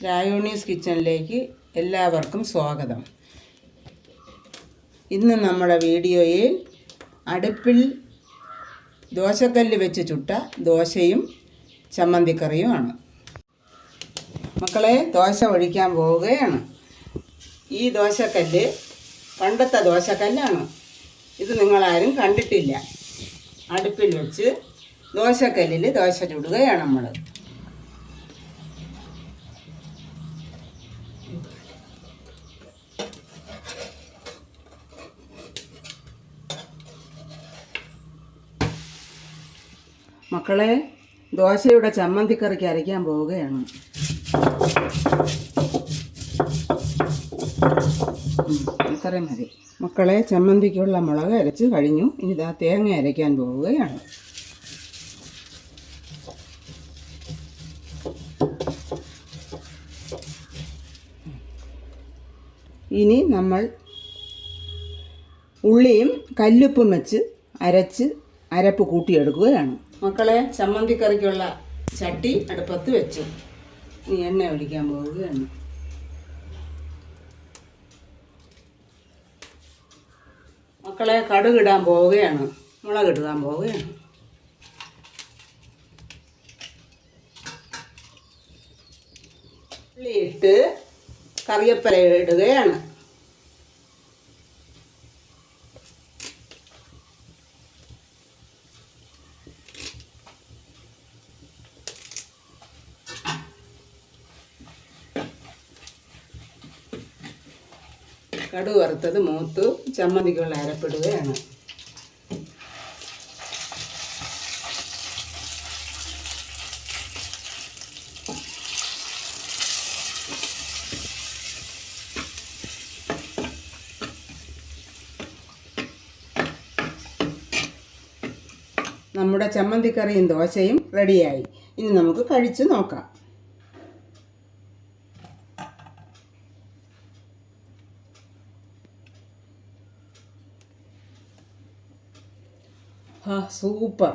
രായോണീസ് കിച്ചണിലേക്ക് എല്ലാവർക്കും സ്വാഗതം. ഇന്ന് നമ്മുടെ വീഡിയോയിൽ അടുപ്പിൽ ദോശക്കല്ല് വെച്ച് ചുട്ട ദോശയും ചമ്മന്തിക്കറിയുമാണ്. മക്കളെ, ദോശ ഒഴിക്കാൻ പോവുകയാണ്. ഈ ദോശക്കല്ല് പണ്ടത്തെ ദോശക്കല്ലാണ്. ഇത് നിങ്ങളാരും കണ്ടിട്ടില്ല. അടുപ്പിൽ വെച്ച് ദോശക്കല്ലിൽ ദോശ ചുടുകയാണ് നമ്മൾ. മക്കളെ, ദോശയുടെ ചമ്മന്തിക്കറിക്ക് അരയ്ക്കാൻ പോവുകയാണ്. ഇത്രയും മതി. മക്കളെ, ചമ്മന്തിക്കുള്ള മുളക് അരച്ച് കഴിഞ്ഞു. ഇനി ഇതാ തേങ്ങ അരയ്ക്കാൻ പോവുകയാണ്. ഇനി നമ്മൾ ഉള്ളിയും കല്ലുപ്പും വെച്ച് അരച്ച് അരപ്പ് കൂട്ടിയെടുക്കുകയാണ്. മക്കളെ, ചമ്മന്തിക്കറിക്കുള്ള ചട്ടി അടുപ്പത്ത് വെച്ചു. ഇനി എണ്ണ ഒഴിക്കാൻ പോവുകയാണ്. മക്കളെ, കടുകിടാൻ പോവുകയാണ്. മുളകിടാൻ പോവുകയാണ്. ഉള്ളിയിട്ട് കറിവേപ്പില ഇടുകയാണ്. കടുക് വറുത്തത് മൂത്ത് ചമ്മന്തിക്കുള്ള അരപ്പിടുകയാണ്. നമ്മുടെ ചമ്മന്തിക്കറിയും ദോശയും റെഡിയായി. ഇനി നമുക്ക് കഴിച്ച് നോക്കാം. സൂപ്പർ.